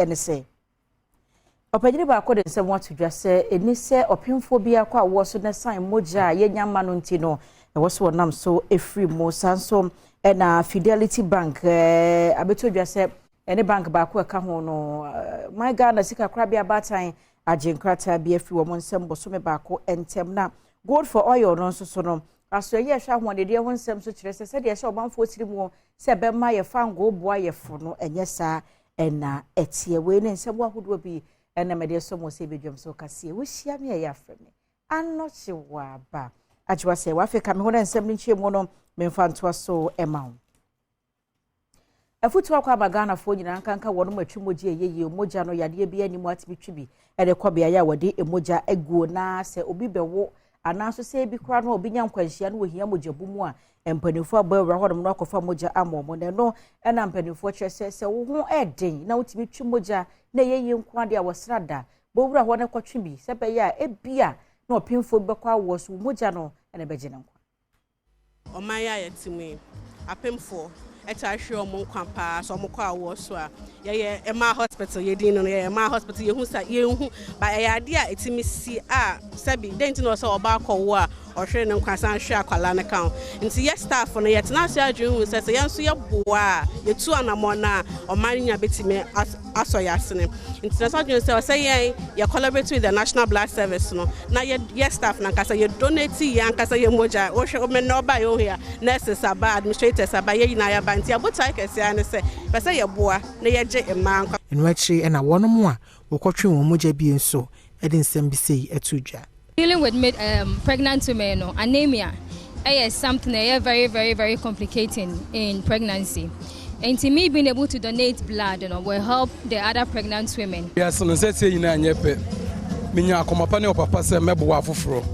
NSA. Opanyini ba akọ de nsem watu dwa se eni se opemfo bia kwa wo so na sign moja yenya ma no nti no e wo so nam so efri mo sanso na Fidelity Bank abeto dwa se ene bank ba ko ka ho no my Ghana sika kra bia batan agenkrata bia efri wo nsem bo so me ba ko entem na gold for oil no so no aso ye hwa ho de ho nsem so kire se de hye obanfo tiri mu se be ma ye fango boa ye fo no enye sa na etie we ne nsem ahodo bi ena mede so mo se bedwam so kase wo hia me ya afre me anoche wa ba ajwa se wa Africa me ho nsem ni chie mu no me mfa nto so emawo afutu akwa bagana fo nyina nkanka wono matwimoji eyeye moja no yade bia ni mu atibitwi ede kwabea ya wode emoja eguo na se obi bewo anaso se bi kra no obi nya nkwanhia no ohia moja bumu a empanifo abawra hodom no akofa moja amomo ne no ena empanifo kyerese se wo ho eden na utibitwi moja na yeye nkwade a wosrada bowura ho ne kwatwe bi se be ya ebia na opinfo bekwa wo so moja no ene beje ne nkwa omaya yetimi apemfo etahwe omonkwa pa so omkwa awo so a ye ema hospital ye din no ye ema hospital ye hu sa ye hu ba ye ade a etimi si a sabi denti no so oba akọwo a ohwe ne nkwa san hwe akwala ne kan nti ye staff no ye tena so adwun se ye nso ye boa ye tu anamo na oman nya betimi aso yasene nti na so adwun se ye collaborate with the National Blood Service no na ye staff na nkasa ye donate ye nkasa ye moja ohwe o me no ba ye ohia nurses aba administrators aba ye na ya nti abotai kese ane se pese ye boa na ye je ema nkwa enwachi ena wonom a wokotwe won moja bi enso ede nsem bi sei etudwa. Dealing with pregnant women, no, anemia is something very complicating in pregnancy. And to me, being able to donate blood, will help the other pregnant women. Yes, so let's say in a nyepe. Minya komapane o papa se mebo afoforo.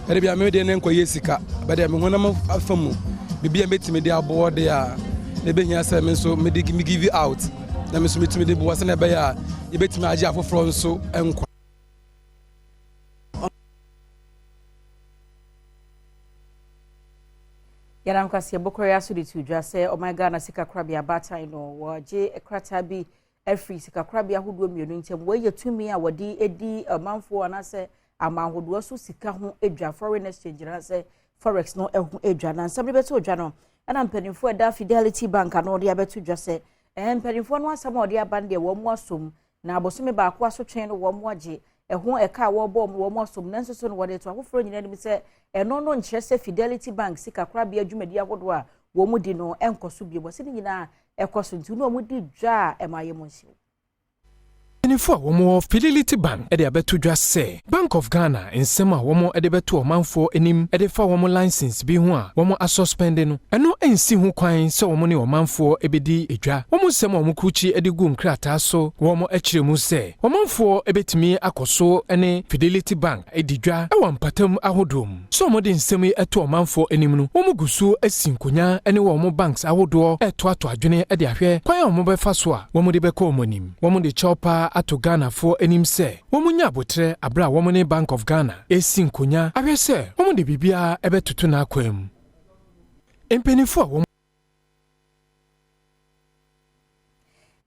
Ere bia me de nenko yesika, but dem honam afamu. Bibia metimi de abo de a ne behia se me so me give you out. Na me so metimi de bo se na be ya e betimi age afoforo nso enko. Yanam kwasi bokore asudi tudwa se o my Ghana sika krabia batai no waje ekrata bi every sika krabia hodo mienu ntem we yetumi a wodi edi amanfo anase amanhodo so sika ho edwa foreign exchange na se forex no ehu edwa na nsam beto odwa no ana mpanimfo eda Fidelity Bank no de abeto dwa se mpanimfo no asam ode abande wo mo asom na abosome ba akwa so twen no wo mo age ehu eka wo bom wo mo asom nanso so no wode to afoforo nyina nim se eno no nkyerese Fidelity Bank sika krabia adwumadi agodo a wo mu di no enkoso biebo se nyina ekoso nti no mu di dwa emaye mo nsi Inifo womo Fidelity Bank ede abeto dwa se Bank of Ghana nsema womo ede beto omanfo enim ede fa womo license bi ho a womo asuspend no eno ensi ho kwan se womo ne omanfo ebedi edwa womo nsema womo kuchi ede gu nkrata so womo akiremu se omanfo ebetimi akoso ene Fidelity Bank edidwa ewa mpatam ahodom so womo de nsema eto omanfo enim no womo gusu asinkonya ene womo banks ahodo eto ato adwene ede ahwe kwan womo befa so a womo de beka omonim womo de chopa ato Ghana for enim se womunya abotre abra womone Bank of Ghana esinkonya ahwe se womu de bibia ebetutu na akwam empenifo wom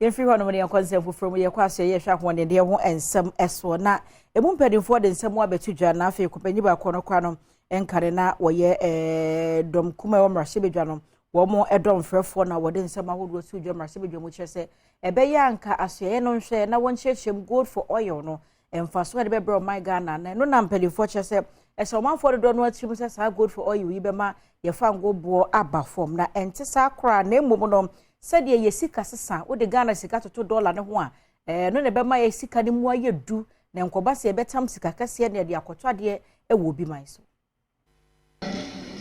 yefri ho no me yakwanse foforo mu yakwaso ye hwa ho de ho ensem eso na emu mpenifo de nsem abetudwa na afi kopanyi ba kono kwa no enkare na woye dom kuma wo mrahye bedwa no womo edom frefo na wode nsem ahodo su dwa mrahye bedwa mu kyerese ebe ya nka asoye no nhwe na wonkyerkyem gold for oil no emfaso de bebro my Ghana na no na mpenifo kyerese ese omanfo do no atrim se sa gold for oil yi be ma ye fa ngobo aba form na ente sa kra na emom no said ye sika sesa wo de Ghana sika toto dollar ne ho a no ne be ma ye sika ne mu ayedu na enkoba se betam sika kase ne de akoto ade e wo bi man so.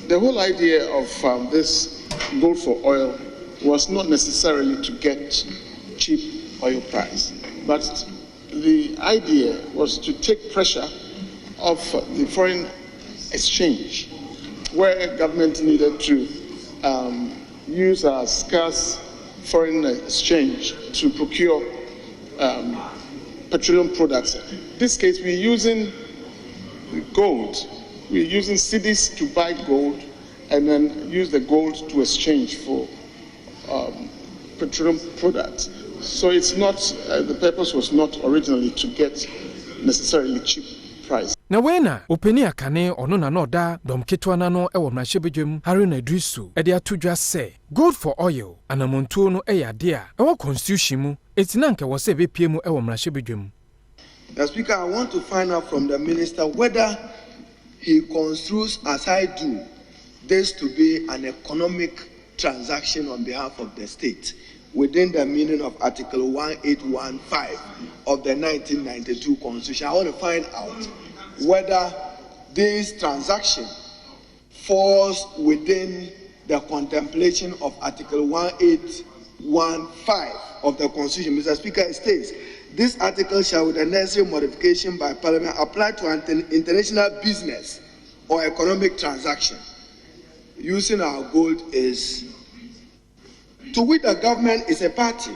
The whole idea of this gold for oil was not necessarily to get cheap oil price, but the idea was to take pressure off the foreign exchange, where government needed to use our scarce foreign exchange to procure petroleum products. In this case, we're using gold. We're using cedis to buy gold and then use the gold to exchange for petroleum products. So it's not, the purpose was not originally to get necessarily cheap price. Na wena openi akane ono na no da dom ketwa na no e wo mrahye bedwam Haruna Idrisu e de atodwa se gold for oil anamontuo no e yade a e wo constitution mu etina nke wo se bepie mu e wo mrahye bedwam. The Speaker, I want to find out from the Minister whether he construes, as I do, this to be an economic transaction on behalf of the state within the meaning of Article 1815 of the 1992 Constitution. I want to find out whether this transaction falls within the contemplation of Article 1815 of the Constitution. Mr. Speaker, it states, this article shall, with the necessary modification by Parliament, apply to an international business or economic transaction using our gold is to which the government is a party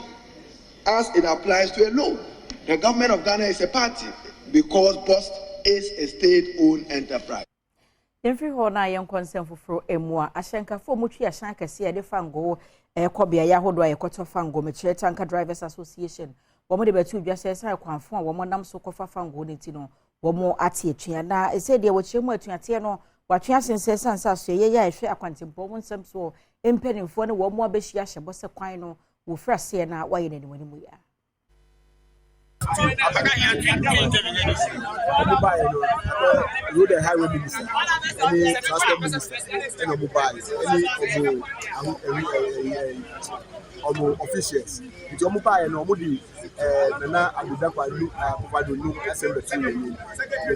as it applies to a loan. The government of Ghana is a party because BOST is a state-owned enterprise. Every hona young concern for Emwa, Ashanka for Muchi Ashanka see de fango, Kobia Yahodo, a quarter fango, Mature Tanker Drivers Association. Woman de betu just says I confirm woman nam so kofa fango nitino, womo ati chiana, I said there was chemo to Atiano, what Chanson says and says, yeah, I share a quantum bomb some so impending for no one more beshiasha, bossa quino, who first say now why anyone we are. Road and highway minister, any transport minister, any mobile, any officials. It's your mobile and nobody. Nana Abudakwa look at look assembly.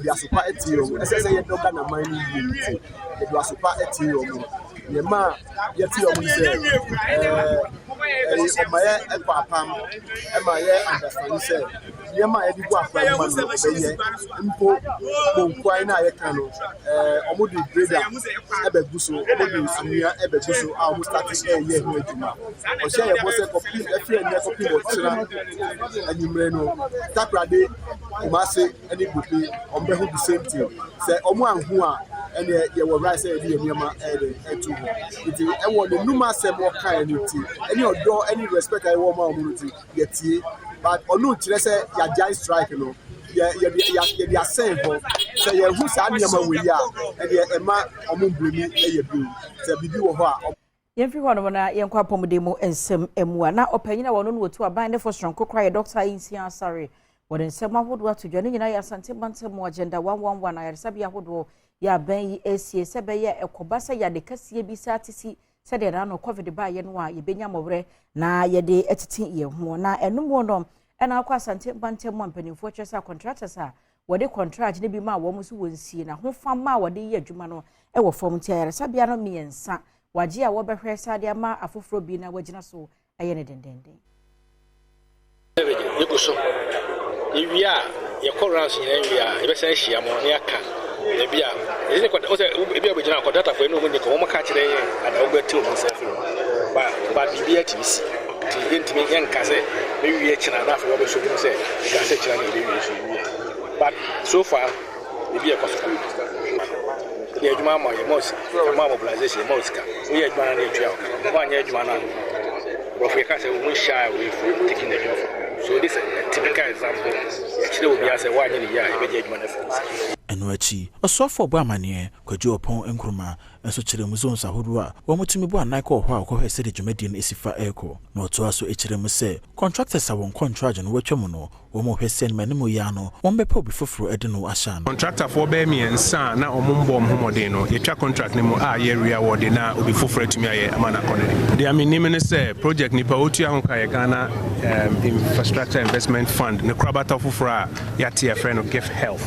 They are super etio. As I say, you don't get a mining unit. It was super etio. Yema yeti say my papa understand say yema edi go akwa man no be mpo kwai na yeka no omodi grader ebeguso omodi amia ebeguso a almost starting year no aduma o share your boss copy every year copy o tira anyimre no takrade umase any bupi ombe hu the same thing say omo anhu a ene ye wo right say edi eniema etu iti e wo the numa sem wo kan anything any odo any respect I want my community yetie but onu kire say ya giant strike no ya same for say ya hu sa niam we ya e de ema omublemi e ya bi say bibi wo ho a Everyone wana yenkwa pomodemo ensem emua na opanyina wono no wotu aban ne for strong kokra Dr. Insia sorry woden nsem ahodo atodwa ne nyina ya sante bantem agenda 111 ayaresabi ahodo ya ban yi esie sebe ye ekobasa ya de kasie bi sa tisi sede na no covid ba ye no a ye benya mowre na ye de etitin ye ho na enum no na akwa sante bantem ampanifo chesa contractors a wode contract ne bi ma wo musu wonsie na ho fama wode ye adwuma no e wo fom ti ayaresabi no miensa waji a wo behwe sade ama afoforo bi na wagina so aye ne dendenden yebuso iwia ye corrance ne iwia e be say hia mo ne aka e bia e ne kwata o say e bia begina kwata data for enu mo ne ko mo ka kire yen ada ogati o mo say ba bibia tibisi ti ntimi yen ka say e wi kina na for be so mo say ga say kina na e wi so but so far e bia ko so the adwuma ma ye mos ma mobilization mos ka we ye adwuma na etua o anya adwuma na we can say we shy away from taking the job. So this is a typical example. Actually, we are saying why you need a better adwuma na for Enuachi osofo bo amane kwadwo opon enkruma enso kire mu zone sahodo a wo mutumi bo anaka ho a ko hwese de dwumadi na esifa eko na oto aso ekire mu se contractors a won contract no watwam no wo mo hwese en manemu ya no won bepa obi foforo ede no ahya no contractor for be mi ensa na omumbo homode no yetwa contract ne mu a ye area wode na obi foforo atumi aye amana konene de aminim ne se project nipa otua ho ka ye Ghana infrastructure investment fund ne krabata foforo a yate ya friend of gift health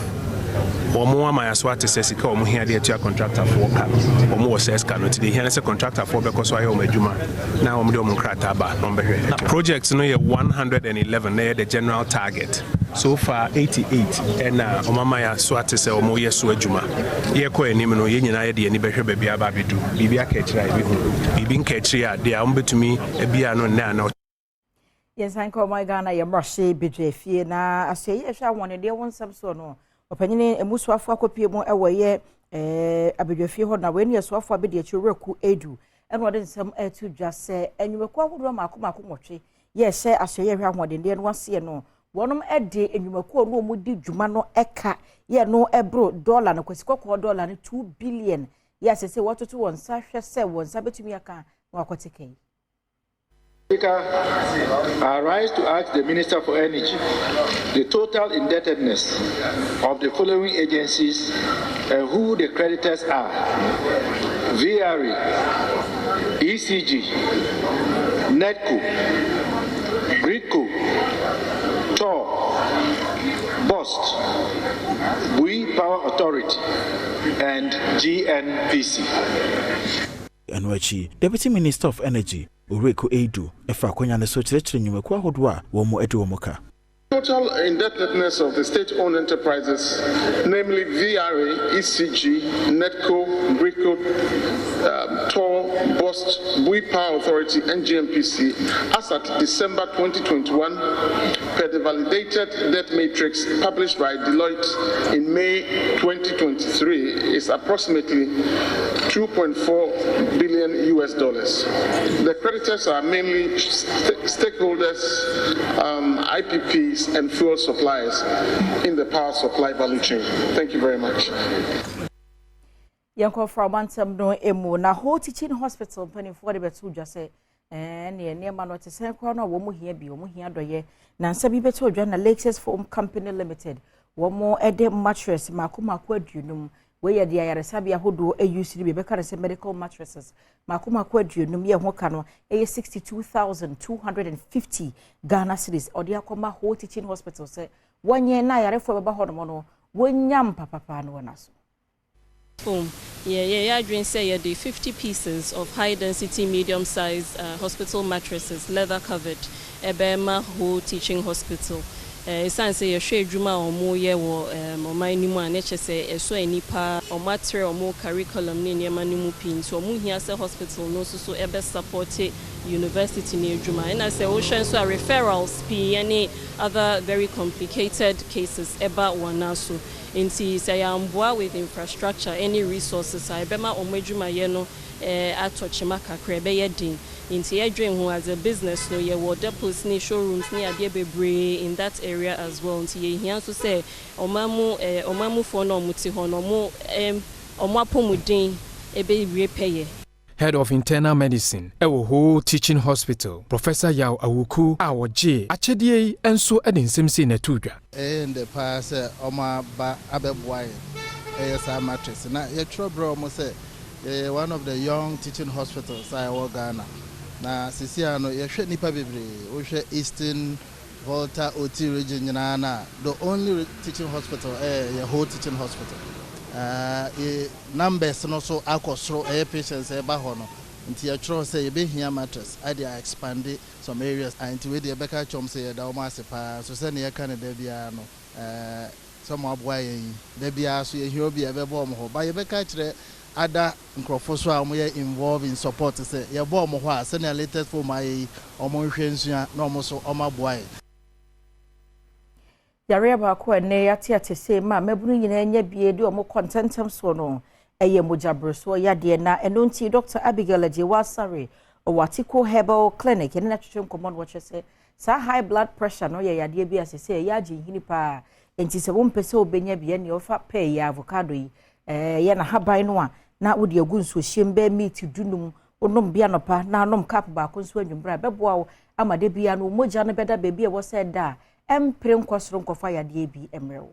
omo ama yaso atesesika omo hia de atua contractor for ka omo wo ses ka no ti de hia se contractor for because ayo omadwuma na omo de omo krata ba no behwe projects no ye 111 na the general target so far 88 and omama yaso atese omo yeso adwuma ye ko anim no ye nyina ye de ani behwe ba bia ba bedu bibia ka kira bi hu bibi nka kira de omo betumi bia no na yes anko my Ghana ye mrahye bidwe fie na aseye ehwa won de wonsam so no opanyine emusuafo akopie mu ewoye abedwafie ho na weni esuafo abede achireku edu eno de nsem etu dwase enwumeku ahodo makoma nwotwe yes say asoye hwa hoden de no wase no wonom ede enwumako no mu di dwuma no eka ye no ebro dollar no kwasikoko dollar no 2 billion yes say watoto won sa hwe se won sa betumi aka wakoteke. Speaker, I rise to ask the Minister for Energy the total indebtedness of the following agencies and who the creditors are: VRE, ECG, NETCO, BRICO, TOR, BOST, Bui Power Authority, and GNPC. Enwachi, Deputy Minister of Energy, Ureko Edu, Efa Kwanyane so kyerɛkyerɛ nnwumakuo ahodoɔ a wɔn mo ade wɔn ka. Total indebtedness of the state-owned enterprises, namely VRA, ECG, NETCO, BRICO, TOR, BOST, Bui Power Authority, and GMPC, as at December 2021, per the validated debt matrix published by Deloitte in May 2023, is approximately $2.4 billion. The creditors are mainly stakeholders, IPPs, and fuel suppliers in the power supply value chain. Thank you very much. Yanko from Bantam no emu na whole teaching hospital penny for the betu just say near man what is corner womu here be womu here doye na sabi betu na Lakes Foam Company Limited one more ede mattress makuma kwadunum where the ayaresabi ahodo used to be because medical mattresses makuma kwadunum ye ho ka no 62,250 Ghana cedis or dia koma whole teaching hospital say 1 year na yare for baba hono no wonyam papa no naso. Yeah, dream say the 50 pieces of high density medium size hospital mattresses leather covered Ebema whole teaching hospital. San say a shade juma or more ye wo my nimu and say so any pa or matter or more curriculum near manimu pin so mu here say hospital no so ebe support university near juma and I say ocean so referrals p any other very complicated cases eba wanaso inti say amboa with infrastructure any resources I bema omejuma ye no atochima kakra be ye din inti ye dream who as a business no ye wo depots ni showrooms ni ade bebre in that area as well inti ye hia so say omamu for no muti ho no mo omapomudin ebe repay. Head of Internal Medicine, Ewo Teaching Hospital, Professor Yao Awuku, Awoje, Achedie, and so Edin Simsi Netudra. In the past, Oma Ba Abebwai, ASR mattress. Now, your trouble must say, one of the young teaching hospitals I work Ghana. Now, Siciano, you should nipa bibri, Usha Eastern Volta OT region, the only teaching hospital, your whole teaching hospital. Numbers no so akosro patients bahono nti ya tro say be hia mattress I dey expand some areas and we dey beka chom say da o ma sepa so say na ka na da bia no some aboa yen da bia so ye hiro bia be bo mo ho ba ye beka kire ada nkrofo so a mo ye involved in support say ye bo mo ho a say na latest for my omo hwe nsua na omo so omo aboa Yare ba ko ne yate se ma mabunu nyina nya bie de omo contentem so no eye mojabro so yade na eno nti Dr. Abigail Ajewasare Owatiko Herbal Clinic ene na twetwe common watch say sa high blood pressure no ye yade bi asese ya agi hini pa enti se wo mpese obenya bie ne ofa pay ya avocado yi ye na haban no a na wode agu nso hyemba meat dunum onom bia no pa na anom cup ba ko nso anwumbra beboa wo amade bia no moja no beda bebi e wo se da empre nkosoro nkofa yade bi emrewo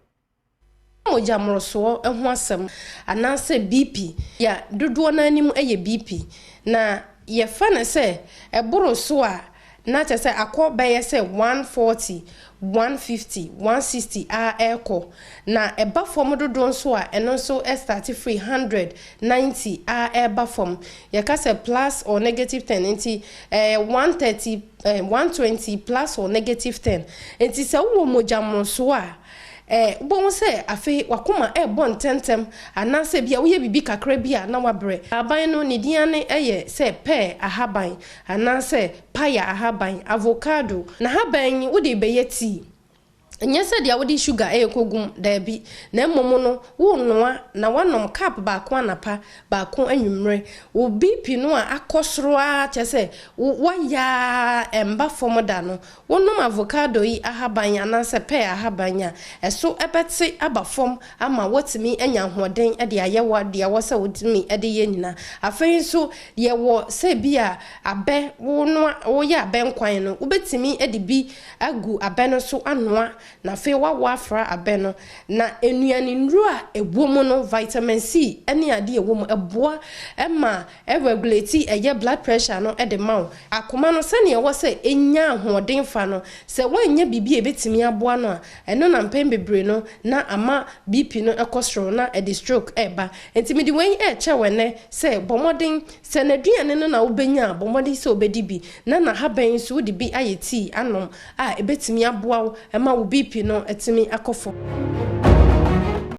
moja mroso eho asem ananse BP ya dodo na anim eye BP na ye fa na se eboro so a na che se akoba ye se 140 150 160 a eko na eba form dodo nso a eno nso start free 190 a eba form ye ka se plus or negative 10 nti 130 120 plus or negative 10 nti se wo mojamro so a bon se afi wakoma bon tentem anase bia wo ye bibi kakra bia na wabre aban no ne diane eye se pe ahaban anase paya ahaban avocado na haban wo de beye tea Nya said ya wodi sugar kogum da bi na mmom no wo noa na wanom cup ba ko anapa ba ko anwumre wo BP no a akosoro a chese wo ya emba fomoda no wonom avocado yi ahaban ananse pe ahaban a eso ebetse aba fom ama wotimi anya hoden de ayewa de awose wotimi de ye nyina afei so ye wo se bia abe wo no wo ya abe nkwan no wobetimi de bi agu abe no so anoa na fe wa afra abeno na enuane nru a ewomo no vitamin C ene ade ewomo eboa ema regulate eye blood pressure no e de mawo akoma no sane e wo se enya ahoden fa no se wanya bibi ebetimi aboa no a eno na mpem bebre no na ama BP no ekostro na e de stroke eba entimi di wen e che wene se bomoden se na duane no na wobenya bomoden se obedi bi na haban so di bi ayeti anom a ebetimi aboa ema wo BP no etimi akofo